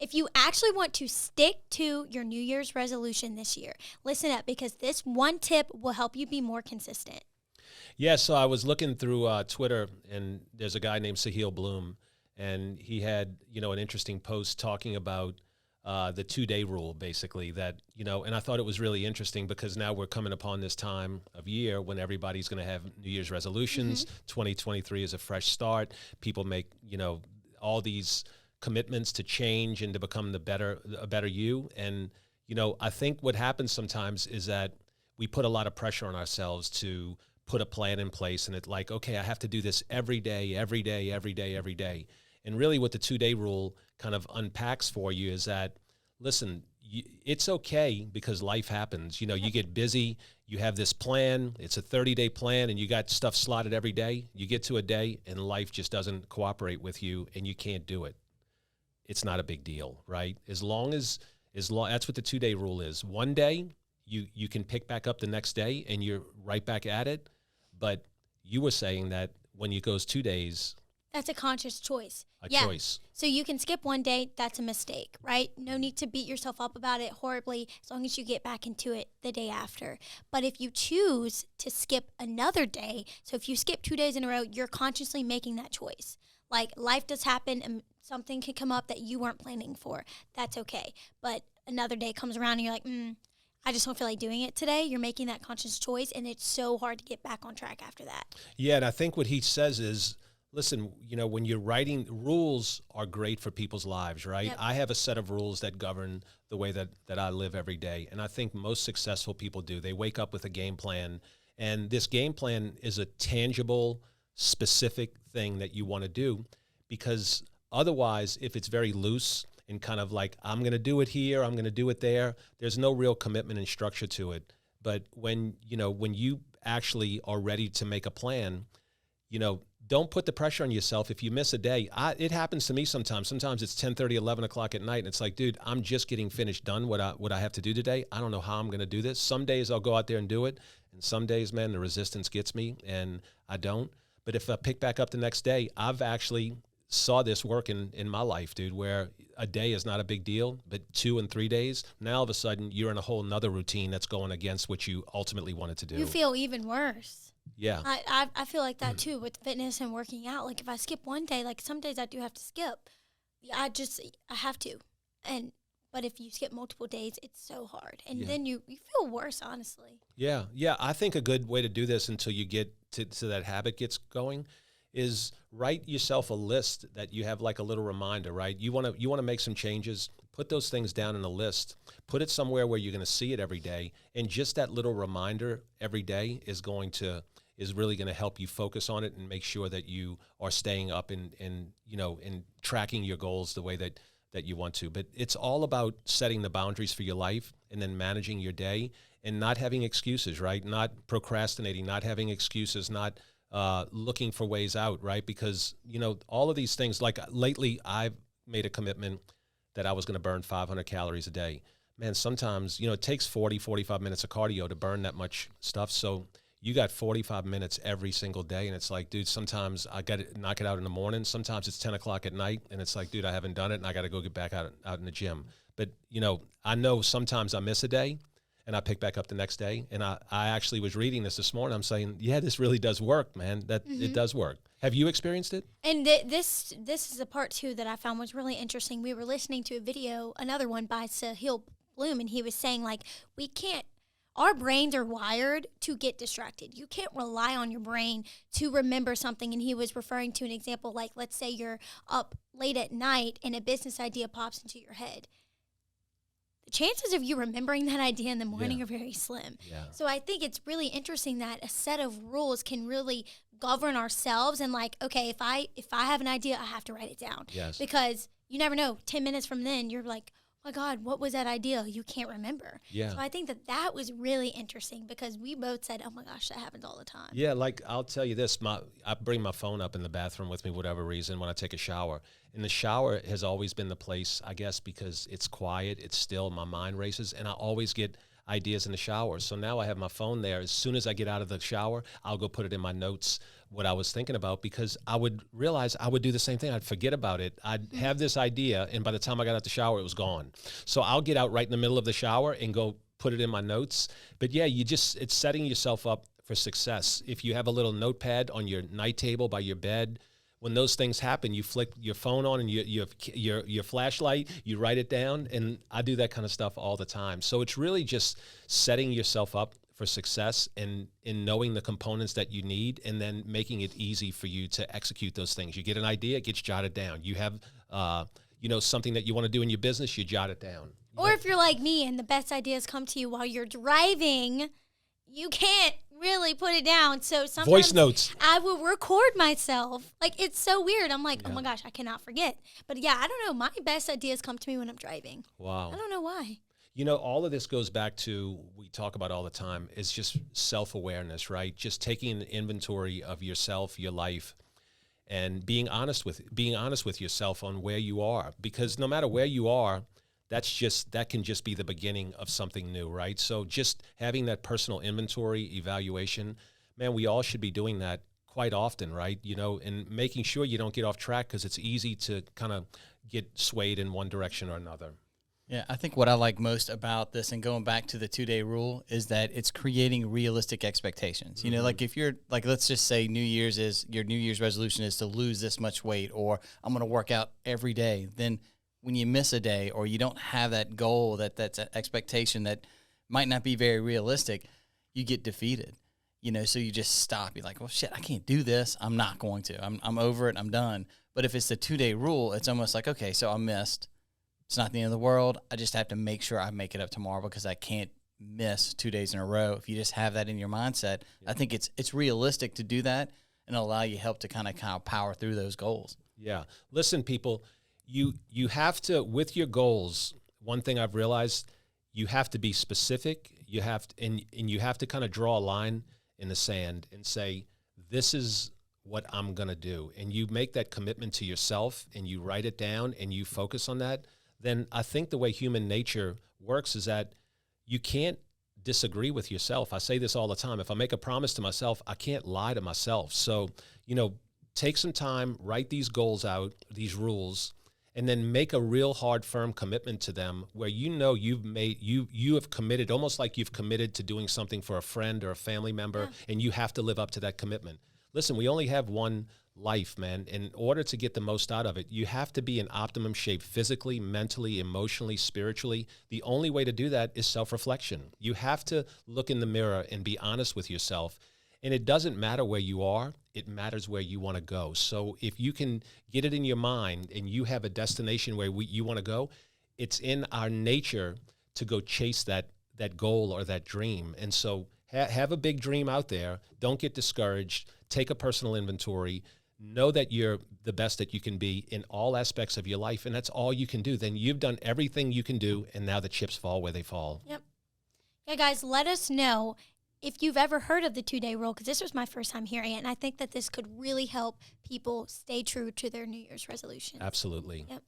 If you actually want to stick to your New Year's resolution this year, listen up because this one tip will help you be more consistent. Yeah, so I was looking through Twitter, and there's a guy named Sahil Bloom, and he had, an interesting post talking about the 2-day rule, basically, that, and I thought it was really interesting because now we're coming upon this time of year when everybody's going to have New Year's resolutions. 2023 is a fresh start. People make, all these commitments to change and to become a better you. And, I think what happens sometimes is that we put a lot of pressure on ourselves to put a plan in place, and it's like, okay, I have to do this every day, every day, every day, every day. And really what the 2-day rule kind of unpacks for you is that, listen, it's okay because life happens. You get busy, you have this plan, it's a 30-day plan, and you got stuff slotted every day. You get to a day and life just doesn't cooperate with you and you can't do it. It's not a big deal, right? As long that's what the 2-day rule is. One day, you can pick back up the next day and you're right back at it. But you were saying that when it goes 2 days, that's a conscious choice. Choice. So you can skip one day, that's a mistake, right? No need to beat yourself up about it horribly as long as you get back into it the day after. But if you choose to skip another day, so if you skip 2 days in a row, you're consciously making that choice. Like, life does happen and something can come up that you weren't planning for. That's okay. But another day comes around and you're like, I just don't feel like doing it today. You're making that conscious choice, and it's so hard to get back on track after that. Yeah, and I think what he says is, listen, when you're writing, rules are great for people's lives, right? Yep. I have a set of rules that govern the way that I live every day, and I think most successful people do. They wake up with a game plan, and this game plan is a tangible, specific thing that you want to do, because otherwise, if it's very loose and kind of like, I'm going to do it here, I'm going to do it there, there's no real commitment and structure to it. But when you actually are ready to make a plan, don't put the pressure on yourself. If you miss a day, it happens to me sometimes. Sometimes it's 10:30, 11 o'clock at night, and it's like, dude, I'm just getting finished done what I have to do today. I don't know how I'm going to do this. Some days I'll go out there and do it, and some days, man, the resistance gets me, and I don't. But if I pick back up the next day, I've actually saw this work in my life, dude, where a day is not a big deal, but 2 and 3 days, now all of a sudden you're in a whole nother routine that's going against what you ultimately wanted to do. You feel even worse. Yeah. I feel like that too with fitness and working out. Like, if I skip one day, like some days I do have to skip. I have to. But if you skip multiple days, it's so hard. And then you feel worse, honestly. Yeah. Yeah. I think a good way to do this until you get to that habit gets going is write yourself a list that you have, like a little reminder, right? You want to make some changes, put those things down in a list, put it somewhere where you're going to see it every day. And just that little reminder every day is really going to help you focus on it and make sure that you are staying up and tracking your goals the way that you want to. But it's all about setting the boundaries for your life and then managing your day and not having excuses, right? Not procrastinating, not having excuses, not looking for ways out, right? Because, all of these things, like lately I've made a commitment that I was going to burn 500 calories a day. Man, sometimes, it takes 45 minutes of cardio to burn that much stuff. So you got 45 minutes every single day. And it's like, dude, sometimes I got to knock it out in the morning. Sometimes it's 10 o'clock at night. And it's like, dude, I haven't done it and I got to go get back out in the gym. But, I know sometimes I miss a day and I pick back up the next day. And I actually was reading this morning. I'm saying, yeah, this really does work, man. It does work. Have you experienced it? And this is a part too that I found was really interesting. We were listening to a video, another one by Sahil Bloom, and he was saying, like, our brains are wired to get distracted. You can't rely on your brain to remember something. And he was referring to an example, like, let's say you're up late at night and a business idea pops into your head. The chances of you remembering that idea in the morning are very slim. Yeah. So I think it's really interesting that a set of rules can really govern ourselves. And, like, okay, if I have an idea, I have to write it down. Yes. Because you never know, 10 minutes from then, you're like, oh my God, what was that idea? You can't remember. Yeah. So I think that was really interesting because we both said, oh my gosh, that happens all the time. Yeah, like I'll tell you this, I bring my phone up in the bathroom with me, whatever reason, when I take a shower. And the shower has always been the place, I guess, because it's quiet, it's still, my mind races, and I ideas in the shower. So now I have my phone there. As soon as I get out of the shower, I'll go put it in my notes, what I was thinking about, because I would realize I would do the same thing. I'd forget about it. I'd have this idea, and by the time I got out the shower, it was gone. So I'll get out right in the middle of the shower and go put it in my notes. But yeah, it's setting yourself up for success. If you have a little notepad on your night table by your bed, when those things happen, you flick your phone on and you have your flashlight, you write it down, and I do that kind of stuff all the time. So it's really just setting yourself up for success and in knowing the components that you need, and then making it easy for you to execute those things. You get an idea, it gets jotted down. You have something that you want to do in your business, you jot it down. Or if you're like me and the best ideas come to you while you're driving, you can't really put it down. So sometimes voice notes. I will record myself. Like, it's so weird. I'm like, oh my gosh, I cannot forget. But yeah, I don't know. My best ideas come to me when I'm driving. Wow. I don't know why. All of this goes back to, we talk about all the time, is just self-awareness, right? Just taking an inventory of yourself, your life, and being honest with yourself on where you are. Because no matter where you are, that can just be the beginning of something new, right? So just having that personal inventory evaluation, man, we all should be doing that quite often, right? And making sure you don't get off track, because it's easy to kind of get swayed in one direction or another. Yeah, I think what I like most about this, and going back to the 2-day rule, is that it's creating realistic expectations. Mm-hmm. Like if you're like, let's just say your New Year's resolution is to lose this much weight, or I'm going to work out every day. Then when you miss a day, or you don't have that goal, that's an expectation that might not be very realistic, you get defeated. So you just stop. You're like, well, shit, I can't do this. I'm not going to. I'm over it. I'm done. But if it's the 2-day rule, it's almost like, okay, so I missed. It's not the end of the world. I just have to make sure I make it up tomorrow, because I can't miss 2 days in a row. If you just have that in your mindset, I think it's realistic to do that, and it'll allow you help to kind of power through those goals. Yeah. Listen, people, you have to, with your goals, one thing I've realized, you have to be specific. You have to, and you have to kind of draw a line in the sand and say, this is what I'm going to do. And you make that commitment to yourself, and you write it down, and you focus on that. Then I think the way human nature works is that you can't disagree with yourself. I say this all the time. If I make a promise to myself, I can't lie to myself. So, take some time, write these goals out, these rules, and then make a real hard, firm commitment to them, where you have committed, almost like you've committed to doing something for a friend or a family member, and you have to live up to that commitment. Listen, we only have one life, man. In order to get the most out of it, you have to be in optimum shape physically, mentally, emotionally, spiritually. The only way to do that is self-reflection. You have to look in the mirror and be honest with yourself. And it doesn't matter where you are, it matters where you want to go. So if you can get it in your mind and you have a destination where you want to go, it's in our nature to go chase that goal or that dream. And so have a big dream out there. Don't get discouraged. Take a personal inventory. Know that you're the best that you can be in all aspects of your life, and that's all you can do. Then you've done everything you can do, and now the chips fall where they fall. Yep. Yeah, guys, let us know if you've ever heard of the 2-day rule, because this was my first time hearing it, and I think that this could really help people stay true to their New Year's resolution. Absolutely. Yep.